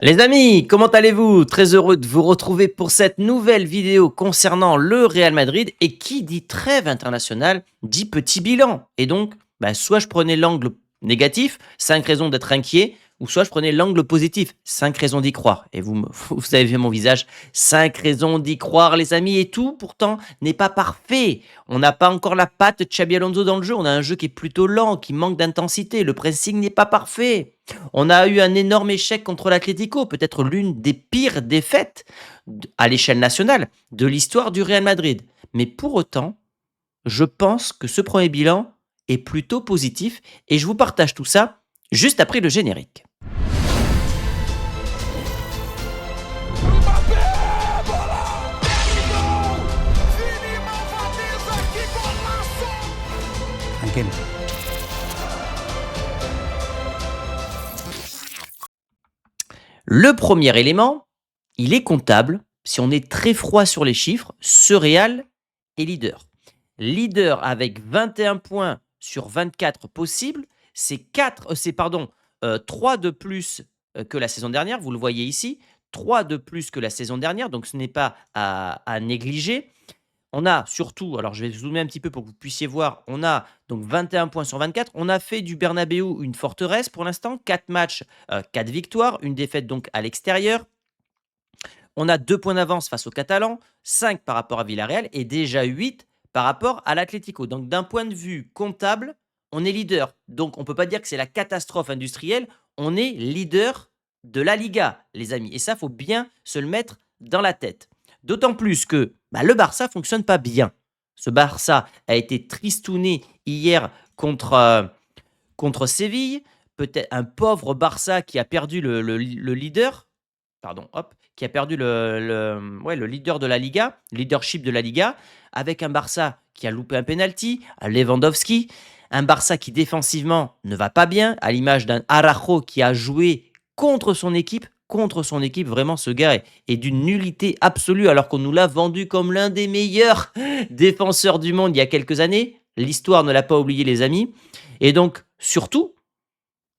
Les amis, comment allez-vous? Très heureux de vous retrouver pour cette nouvelle vidéo concernant le Real Madrid. Et qui dit trêve internationale dit petit bilan. Et donc, soit je prenais l'angle négatif, 5 raisons d'être inquiet, ou soit je prenais l'angle positif, 5 raisons d'y croire. Et vous avez vu mon visage, 5 raisons d'y croire, les amis. Et tout, pourtant, n'est pas parfait. On n'a pas encore la patte Xabi Alonso dans le jeu. On a un jeu qui est plutôt lent, qui manque d'intensité. Le pressing n'est pas parfait. On a eu un énorme échec contre l'Atlético, peut-être l'une des pires défaites à l'échelle nationale de l'histoire du Real Madrid. Mais pour autant, je pense que ce premier bilan est plutôt positif et je vous partage tout ça juste après le générique. Mbappé, bola! Gol! Vini Malvadeza, que golaço! Tranquilo. Le premier élément, il est comptable. Si on est très froid sur les chiffres, ce Real est leader. Leader avec 21 points sur 24 possibles. C'est 3 de plus que la saison dernière. Vous le voyez ici. 3 de plus que la saison dernière. Donc ce n'est pas à négliger. On a surtout, alors je vais zoomer un petit peu pour que vous puissiez voir, on a donc 21 points sur 24. On a fait du Bernabéu une forteresse pour l'instant. 4 matchs, 4 victoires, une défaite donc à l'extérieur. On a 2 points d'avance face aux Catalans, 5 par rapport à Villarreal et déjà 8 par rapport à l'Atlético. Donc d'un point de vue comptable, on est leader. Donc on ne peut pas dire que c'est la catastrophe industrielle, on est leader de la Liga, les amis. Et ça, il faut bien se le mettre dans la tête. D'autant plus que le Barça fonctionne pas bien. Ce Barça a été tristouné hier contre Séville. Peut-être un pauvre Barça qui a perdu le leader. Pardon, hop, qui a perdu le leader de la Liga, leadership de la Liga, avec un Barça qui a loupé un penalty, à Lewandowski, un Barça qui défensivement ne va pas bien, à l'image d'un Araujo qui a joué contre son équipe. Vraiment, ce gars est d'une nullité absolue, alors qu'on nous l'a vendu comme l'un des meilleurs défenseurs du monde il y a quelques années. L'histoire ne l'a pas oublié, les amis. Et donc, surtout,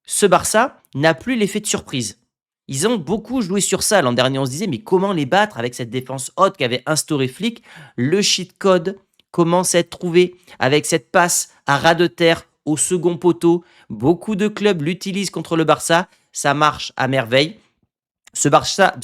ce Barça n'a plus l'effet de surprise. Ils ont beaucoup joué sur ça. L'an dernier, on se disait, mais comment les battre avec cette défense haute qu'avait instauré Flick? Le cheat code commence à être trouvé avec cette passe à ras de terre au second poteau. Beaucoup de clubs l'utilisent contre le Barça. Ça marche à merveille. Ce Barça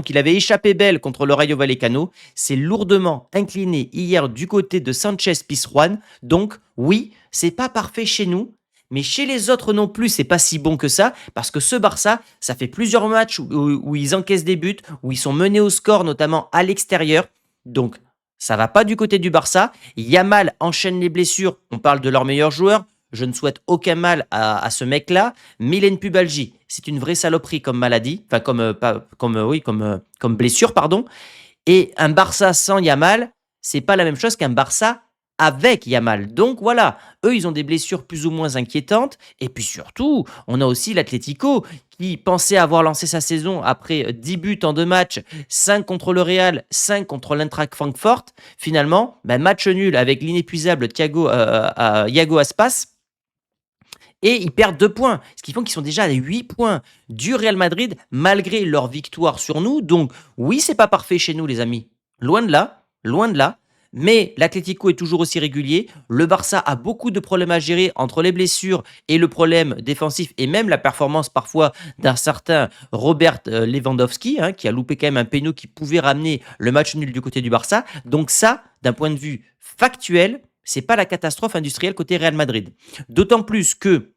qu'il avait échappé belle contre le Rayo Vallecano, s'est lourdement incliné hier du côté de Sanchez Pizjuán. Donc oui, c'est pas parfait chez nous, mais chez les autres non plus, c'est pas si bon que ça, parce que ce Barça, ça fait plusieurs matchs où ils encaissent des buts, où ils sont menés au score, notamment à l'extérieur. Donc ça va pas du côté du Barça. Yamal enchaîne les blessures. On parle de leur meilleur joueur. Je ne souhaite aucun mal à ce mec-là. Mylène Pubalgie, c'est une vraie saloperie comme maladie, enfin comme blessure, pardon. Et un Barça sans Yamal, c'est pas la même chose qu'un Barça avec Yamal. Donc voilà, eux, ils ont des blessures plus ou moins inquiétantes. Et puis surtout, on a aussi l'Atlético qui pensait avoir lancé sa saison après 10 buts en 2 matchs, 5 contre le Real, 5 contre l'Eintracht Francfort. Finalement, match nul avec l'inépuisable Iago Aspas. Et ils perdent 2 points, ce qui fait qu'ils sont déjà à 8 points du Real Madrid malgré leur victoire sur nous. Donc oui, c'est pas parfait chez nous, les amis. Loin de là, loin de là. Mais l'Atlético est toujours aussi régulier. Le Barça a beaucoup de problèmes à gérer entre les blessures et le problème défensif et même la performance parfois d'un certain Robert Lewandowski, qui a loupé quand même un péno qui pouvait ramener le match nul du côté du Barça. Donc ça, d'un point de vue factuel, c'est pas la catastrophe industrielle côté Real Madrid. D'autant plus que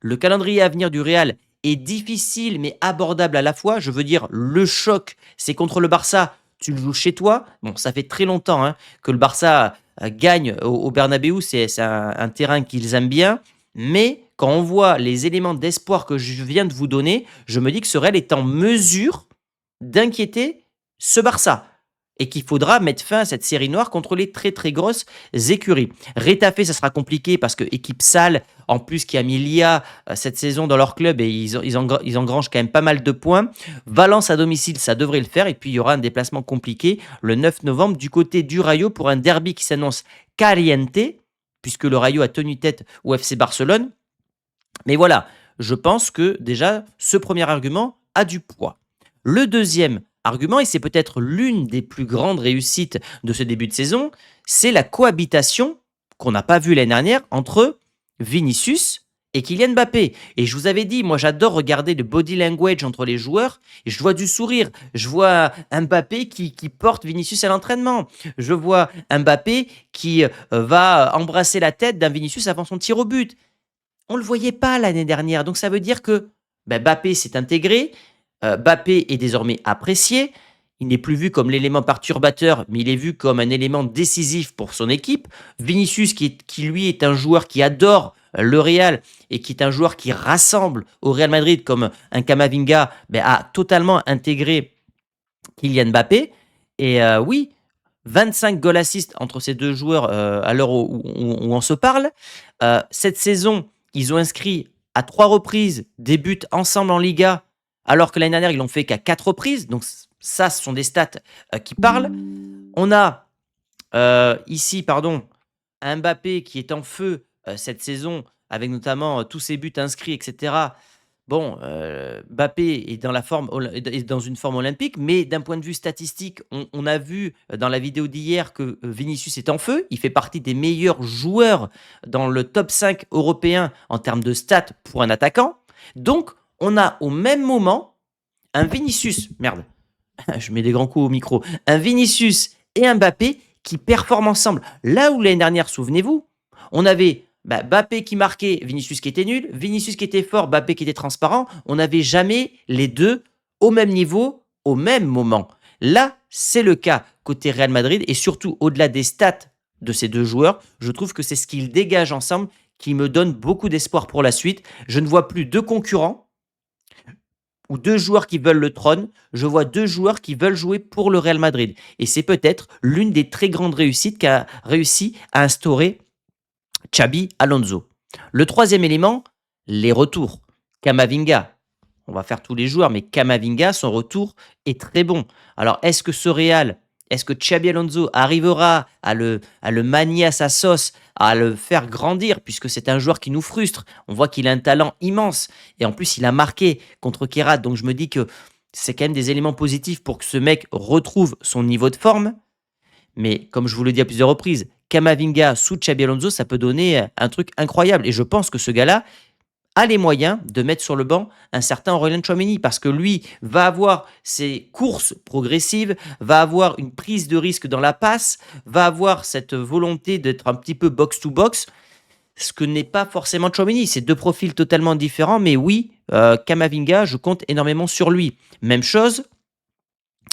le calendrier à venir du Real est difficile mais abordable à la fois. Je veux dire, le choc, c'est contre le Barça. Tu le joues chez toi. Bon, ça fait très longtemps que le Barça gagne au Bernabéu. C'est un terrain qu'ils aiment bien. Mais quand on voit les éléments d'espoir que je viens de vous donner, je me dis que ce Real est en mesure d'inquiéter ce Barça et qu'il faudra mettre fin à cette série noire contre les très très grosses écuries. Rétafé, ça sera compliqué parce que équipe sale, en plus qui a mis l'IA cette saison dans leur club et ils engrangent quand même pas mal de points. Valence à domicile, ça devrait le faire. Et puis il y aura un déplacement compliqué le 9 novembre du côté du Rayo pour un derby qui s'annonce caliente, puisque le Rayo a tenu tête au FC Barcelone. Mais voilà, je pense que déjà, ce premier argument a du poids. Le deuxième argument, et c'est peut-être l'une des plus grandes réussites de ce début de saison, c'est la cohabitation qu'on n'a pas vue l'année dernière entre Vinicius et Kylian Mbappé. Et je vous avais dit, moi j'adore regarder le body language entre les joueurs et je vois du sourire. Je vois un Mbappé qui porte Vinicius à l'entraînement. Je vois un Mbappé qui va embrasser la tête d'un Vinicius avant son tir au but. On ne le voyait pas l'année dernière. Donc ça veut dire que Mbappé s'est intégré. Mbappé est désormais apprécié. Il n'est plus vu comme l'élément perturbateur, mais il est vu comme un élément décisif pour son équipe. Vinicius, qui lui est un joueur qui adore le Real et qui est un joueur qui rassemble au Real Madrid comme un Camavinga, a totalement intégré Kylian Mbappé. Et oui, 25 goals assists entre ces deux joueurs à l'heure où on se parle. Cette saison, ils ont inscrit à 3 reprises des buts ensemble en Liga, alors que l'année dernière, ils l'ont fait qu'à 4 reprises. Donc ça, ce sont des stats qui parlent. On a ici, un Mbappé qui est en feu cette saison, avec notamment tous ses buts inscrits, etc. Bon, Mbappé est est dans une forme olympique, mais d'un point de vue statistique, on a vu dans la vidéo d'hier que Vinicius est en feu. Il fait partie des meilleurs joueurs dans le top 5 européen en termes de stats pour un attaquant. Donc, on a au même moment un Vinicius, merde, je mets des grands coups au micro, un Vinicius et un Mbappé qui performent ensemble. Là où l'année dernière, souvenez-vous, on avait Mbappé qui marquait, Vinicius qui était nul, Vinicius qui était fort, Mbappé qui était transparent. On n'avait jamais les deux au même niveau, au même moment. Là, c'est le cas côté Real Madrid et surtout au-delà des stats de ces deux joueurs, je trouve que c'est ce qu'ils dégagent ensemble qui me donne beaucoup d'espoir pour la suite. Je ne vois plus deux concurrents ou 2 joueurs qui veulent le trône, je vois 2 joueurs qui veulent jouer pour le Real Madrid. Et c'est peut-être l'une des très grandes réussites qu'a réussi à instaurer Xabi Alonso. Le troisième élément, les retours. Camavinga, on va faire tous les joueurs, mais Camavinga, son retour est très bon. Alors, est-ce que Xabi Alonso arrivera à le manier à sa sauce, à le faire grandir, puisque c'est un joueur qui nous frustre. On voit qu'il a un talent immense. Et en plus, il a marqué contre Kerat. Donc, je me dis que c'est quand même des éléments positifs pour que ce mec retrouve son niveau de forme. Mais comme je vous le dis à plusieurs reprises, Camavinga sous Xabi Alonso, ça peut donner un truc incroyable. Et je pense que ce gars-là a les moyens de mettre sur le banc un certain Aurélien Tchouaméni parce que lui va avoir ses courses progressives, va avoir une prise de risque dans la passe, va avoir cette volonté d'être un petit peu box-to-box, ce que n'est pas forcément Tchouaméni. C'est 2 profils totalement différents, mais oui, Camavinga, je compte énormément sur lui. Même chose.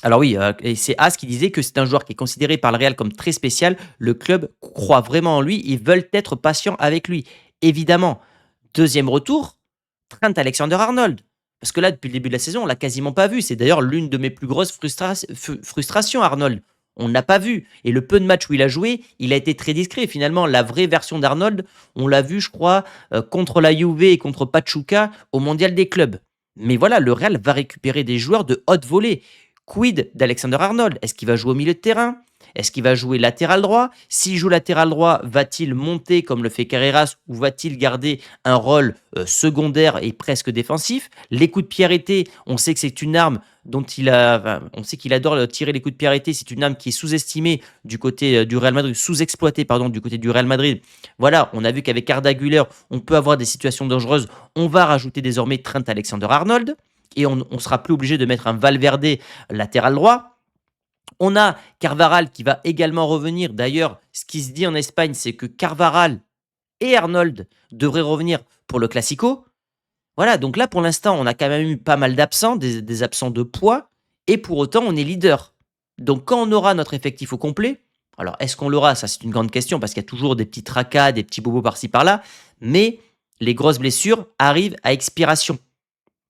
Alors oui, et c'est As qui disait que c'est un joueur qui est considéré par le Real comme très spécial. Le club croit vraiment en lui, ils veulent être patients avec lui. Évidemment, deuxième retour, Trent Alexander-Arnold. Parce que là, depuis le début de la saison, on l'a quasiment pas vu. C'est d'ailleurs l'une de mes plus grosses frustrations, Arnold. On ne l'a pas vu. Et le peu de matchs où il a joué, il a été très discret. Finalement, la vraie version d'Arnold, on l'a vu, je crois, contre la Juve et contre Pachuca au Mondial des clubs. Mais voilà, le Real va récupérer des joueurs de haute volée. Quid d'Alexander-Arnold? Est-ce qu'il va jouer au milieu de terrain? Est-ce qu'il va jouer latéral droit? S'il joue latéral droit, va-t-il monter comme le fait Carreras ou va-t-il garder un rôle secondaire et presque défensif? Les coups de pied arrêtés, on sait que c'est une arme on sait qu'il adore tirer les coups de pied arrêtés. C'est une arme qui est sous-estimée du côté du Real Madrid, sous-exploitée du côté du Real Madrid. Voilà, on a vu qu'avec Arda Güler, on peut avoir des situations dangereuses. On va rajouter désormais Trent Alexander-Arnold et on ne sera plus obligé de mettre un Valverde latéral droit. On a Carvajal qui va également revenir. D'ailleurs, ce qui se dit en Espagne, c'est que Carvajal et Arnold devraient revenir pour le Classico. Voilà, donc là, pour l'instant, on a quand même eu pas mal d'absents, des absents de poids, et pour autant, on est leader. Donc, quand on aura notre effectif au complet, alors est-ce qu'on l'aura? Ça, c'est une grande question, parce qu'il y a toujours des petits tracas, des petits bobos par-ci, par-là, mais les grosses blessures arrivent à expiration.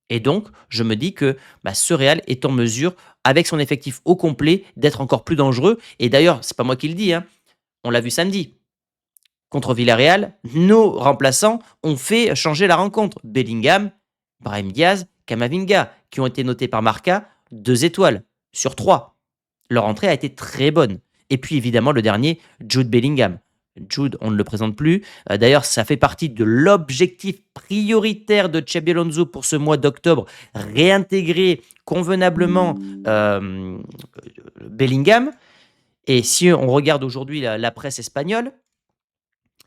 Et donc, je me dis que ce Real est en mesure, avec son effectif au complet, d'être encore plus dangereux. Et d'ailleurs, c'est pas moi qui le dis, on l'a vu samedi. Contre Villarreal, nos remplaçants ont fait changer la rencontre. Bellingham, Brahim Diaz, Camavinga, qui ont été notés par Marca 2 étoiles sur 3. Leur entrée a été très bonne. Et puis évidemment, le dernier, Jude Bellingham. Jude, on ne le présente plus. D'ailleurs, ça fait partie de l'objectif prioritaire de Xabi Alonso pour ce mois d'octobre, réintégrer convenablement Bellingham. Et si on regarde aujourd'hui la presse espagnole,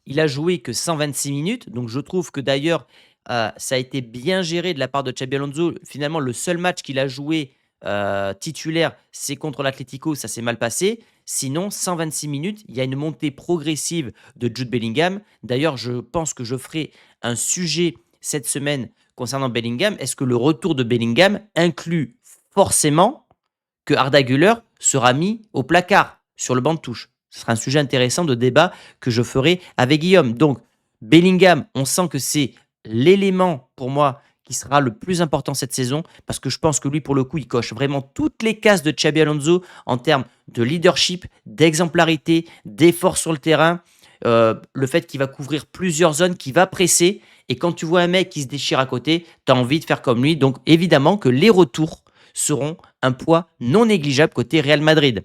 il a joué que 126 minutes. Donc je trouve que d'ailleurs, ça a été bien géré de la part de Xabi Alonso. Finalement, le seul match qu'il a joué titulaire, c'est contre l'Atlético. Ça s'est mal passé. Sinon, 126 minutes, il y a une montée progressive de Jude Bellingham. D'ailleurs, je pense que je ferai un sujet cette semaine concernant Bellingham. Est-ce que le retour de Bellingham inclut forcément que Arda Güler sera mis au placard sur le banc de touche? Ce sera un sujet intéressant de débat que je ferai avec Guillaume. Donc, Bellingham, on sent que c'est l'élément pour moi qui sera le plus important cette saison parce que je pense que lui, pour le coup, il coche vraiment toutes les cases de Xabi Alonso en termes de leadership, d'exemplarité, d'effort sur le terrain. Le fait qu'il va couvrir plusieurs zones, qu'il va presser. Et quand tu vois un mec qui se déchire à côté, tu as envie de faire comme lui. Donc, évidemment que les retours seront un poids non négligeable côté Real Madrid.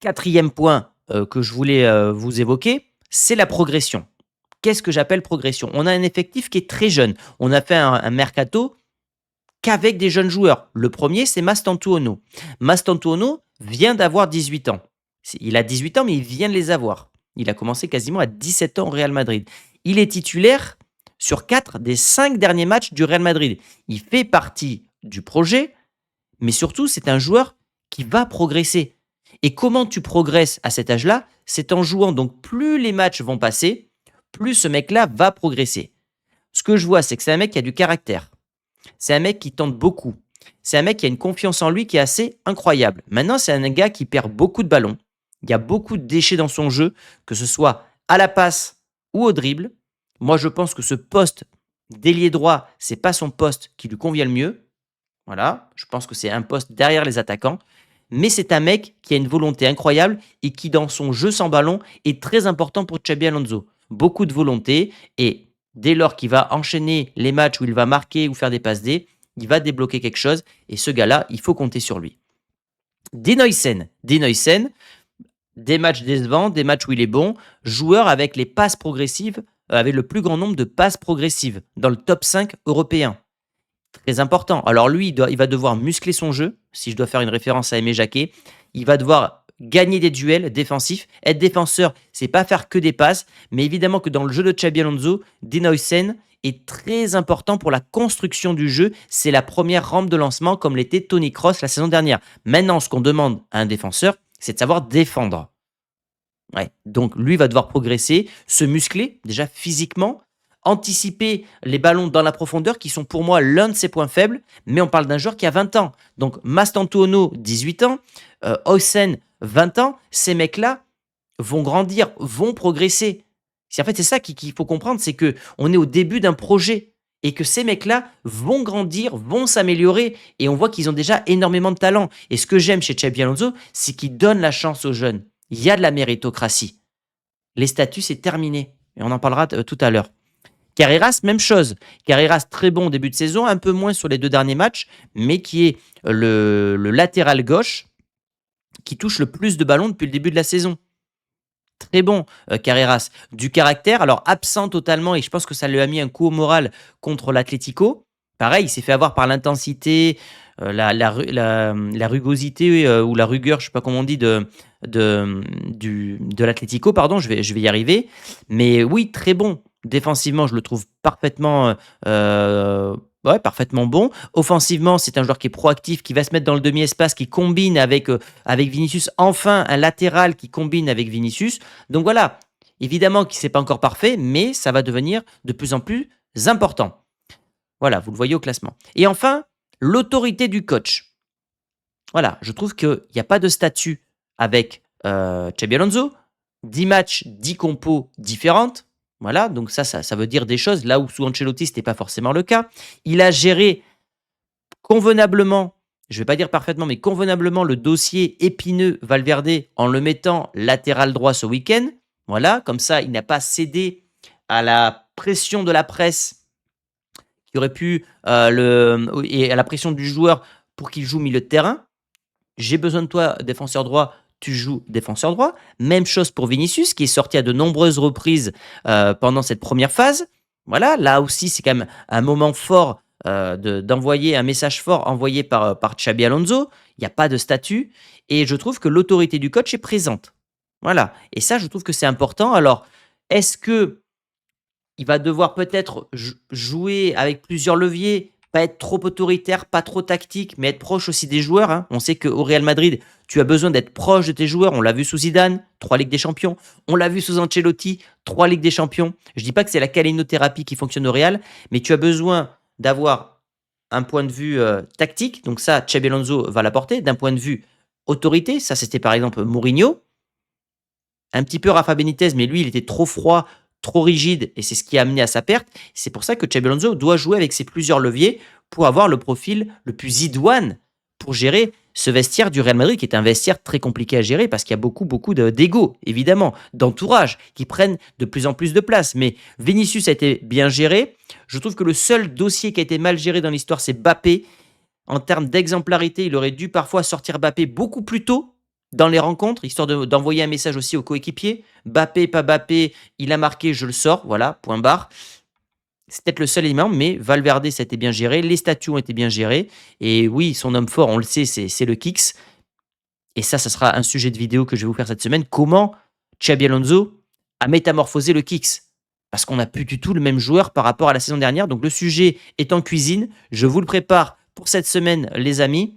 Quatrième point que je voulais vous évoquer, c'est la progression. Qu'est-ce que j'appelle progression? On a un effectif qui est très jeune. On a fait un mercato qu'avec des jeunes joueurs. Le premier, c'est Mastantuono. Mastantuono vient d'avoir 18 ans. Il a 18 ans, mais il vient de les avoir. Il a commencé quasiment à 17 ans au Real Madrid. Il est titulaire sur 4 des 5 derniers matchs du Real Madrid. Il fait partie du projet, mais surtout, c'est un joueur qui va progresser. Et comment tu progresses à cet âge-là? C'est en jouant. Donc, plus les matchs vont passer, plus ce mec-là va progresser. Ce que je vois, c'est que c'est un mec qui a du caractère. C'est un mec qui tente beaucoup. C'est un mec qui a une confiance en lui qui est assez incroyable. Maintenant, c'est un gars qui perd beaucoup de ballons. Il y a beaucoup de déchets dans son jeu, que ce soit à la passe ou au dribble. Moi, je pense que ce poste d'ailier droit, c'est pas son poste qui lui convient le mieux. Voilà, je pense que c'est un poste derrière les attaquants. Mais c'est un mec qui a une volonté incroyable et qui, dans son jeu sans ballon, est très important pour Xabi Alonso. Beaucoup de volonté et dès lors qu'il va enchaîner les matchs où il va marquer ou faire des passes D, il va débloquer quelque chose et ce gars-là, il faut compter sur lui. Denoysen, des matchs décevants, des matchs où il est bon, joueur avec les passes progressives, avec le plus grand nombre de passes progressives dans le top 5 européen. Très important. Alors lui, il va devoir muscler son jeu, si je dois faire une référence à Aimé Jacquet. Il va devoir gagner des duels défensifs. Être défenseur, c'est pas faire que des passes, mais évidemment que dans le jeu de Xabi Alonso, Denoysen est très important pour la construction du jeu. C'est la première rampe de lancement comme l'était Toni Kroos la saison dernière. Maintenant, ce qu'on demande à un défenseur, c'est de savoir défendre. Ouais. Donc lui va devoir progresser, se muscler déjà physiquement, anticiper les ballons dans la profondeur qui sont pour moi l'un de ses points faibles, mais on parle d'un joueur qui a 20 ans. Donc Mastantuono, 18 ans, Oysen, 20 ans, ces mecs-là vont grandir, vont progresser. En fait, c'est ça qu'il faut comprendre, c'est que on est au début d'un projet et que ces mecs-là vont grandir, vont s'améliorer et on voit qu'ils ont déjà énormément de talent. Et ce que j'aime chez Xabi Alonso, c'est qu'il donne la chance aux jeunes. Il y a de la méritocratie. Les statuts, c'est terminé. Et on en parlera tout à l'heure. Carreras, même chose. Carreras, très bon au début de saison, un peu moins sur les 2 derniers matchs, mais qui est le latéral gauche qui touche le plus de ballons depuis le début de la saison. Très bon, Carreras. Du caractère, alors absent totalement, et je pense que ça lui a mis un coup au moral contre l'Atlético. Pareil, il s'est fait avoir par l'intensité, la rugosité ou la rugueur, je ne sais pas comment on dit, de l'Atlético, pardon, je vais y arriver. Mais oui, très bon. Défensivement, je le trouve parfaitement bon. Offensivement, c'est un joueur qui est proactif, qui va se mettre dans le demi-espace, qui combine avec Vinicius. Enfin, un latéral qui combine avec Vinicius. Donc voilà, évidemment que ce n'est pas encore parfait, mais ça va devenir de plus en plus important. Voilà, vous le voyez au classement. Et enfin, l'autorité du coach. Voilà, je trouve qu'il n'y a pas de statut avec Xabi Alonso. 10 matchs, 10 compos différentes. Voilà, donc ça veut dire des choses, là où sous Ancelotti, ce n'était pas forcément le cas. Il a géré convenablement, je ne vais pas dire parfaitement, mais convenablement le dossier épineux Valverde en le mettant latéral droit ce week-end. Voilà, comme ça, il n'a pas cédé à la pression de la presse qui aurait pu, et à la pression du joueur pour qu'il joue milieu de terrain. J'ai besoin de toi, défenseur droit, tu joues défenseur droit. Même chose pour Vinicius, qui est sorti à de nombreuses reprises pendant cette première phase. Voilà, là aussi, c'est quand même un moment fort d'envoyer un message fort envoyé par Xabi Alonso. Il n'y a pas de statut. Et je trouve que l'autorité du coach est présente. Voilà. Et ça, je trouve que c'est important. Alors, est-ce que il va devoir peut-être jouer avec plusieurs leviers, pas être trop autoritaire, pas trop tactique, mais être proche aussi des joueurs, hein. On sait qu'au Real Madrid, tu as besoin d'être proche de tes joueurs. On l'a vu sous Zidane, 3 Ligues des Champions. On l'a vu sous Ancelotti, 3 Ligues des Champions. Je ne dis pas que c'est la câlinothérapie qui fonctionne au Real, mais tu as besoin d'avoir un point de vue tactique. Donc ça, Xabi Alonso va l'apporter. D'un point de vue autorité, ça c'était par exemple Mourinho. Un petit peu Rafa Benitez, mais lui, il était trop froid, trop rigide, et c'est ce qui a amené à sa perte. C'est pour ça que Xabi Alonso doit jouer avec ses plusieurs leviers pour avoir le profil le plus idoine pour gérer ce vestiaire du Real Madrid, qui est un vestiaire très compliqué à gérer parce qu'il y a beaucoup d'ego, évidemment, d'entourage, qui prennent de plus en plus de place. Mais Vinicius a été bien géré. Je trouve que le seul dossier qui a été mal géré dans l'histoire, c'est Mbappé. En termes d'exemplarité, il aurait dû parfois sortir Mbappé beaucoup plus tôt dans les rencontres, histoire d'envoyer un message aussi aux coéquipiers. Mbappé, pas Mbappé, il a marqué, je le sors, voilà, point barre. C'est peut-être le seul élément, mais Valverde, ça a été bien géré, les statuts ont été bien gérés, et oui, son homme fort, on le sait, c'est le Kicks, et ça sera un sujet de vidéo que je vais vous faire cette semaine, comment Xabi Alonso a métamorphosé le Kicks, parce qu'on n'a plus du tout le même joueur par rapport à la saison dernière, donc le sujet est en cuisine, je vous le prépare pour cette semaine, les amis.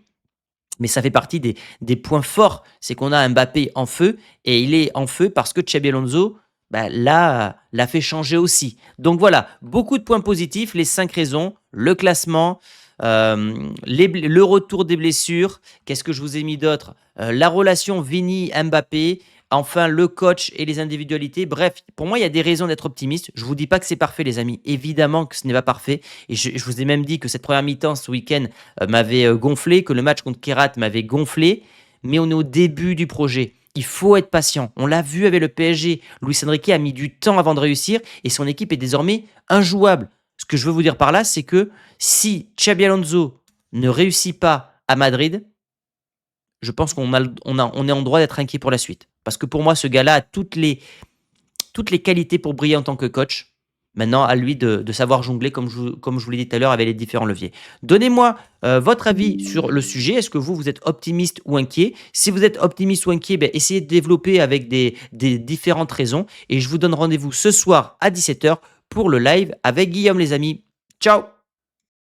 Mais ça fait partie des points forts, c'est qu'on a un Mbappé en feu, et il est en feu parce que Xabi Alonso l'a fait changer aussi. Donc voilà, beaucoup de points positifs, les 5 raisons, le classement, le retour des blessures, qu'est-ce que je vous ai mis d'autre, la relation Vini-Mbappé, enfin le coach et les individualités. Bref, pour moi, il y a des raisons d'être optimiste. Je ne vous dis pas que c'est parfait, les amis. Évidemment que ce n'est pas parfait. Et je vous ai même dit que cette première mi-temps, ce week-end, m'avait gonflé, que le match contre Keirat m'avait gonflé. Mais on est au début du projet. Il faut être patient. On l'a vu avec le PSG. Luis Enrique a mis du temps avant de réussir et son équipe est désormais injouable. Ce que je veux vous dire par là, c'est que si Xabi Alonso ne réussit pas à Madrid, je pense qu'on est en droit d'être inquiet pour la suite. Parce que pour moi, ce gars-là a toutes les qualités pour briller en tant que coach. Maintenant, à lui de savoir jongler, comme je vous l'ai dit tout à l'heure, avec les différents leviers. Donnez-moi votre avis sur le sujet. Est-ce que vous êtes optimiste ou inquiet? Si vous êtes optimiste ou inquiet, essayez de développer avec des différentes raisons. Et je vous donne rendez-vous ce soir à 17h pour le live avec Guillaume, les amis. Ciao!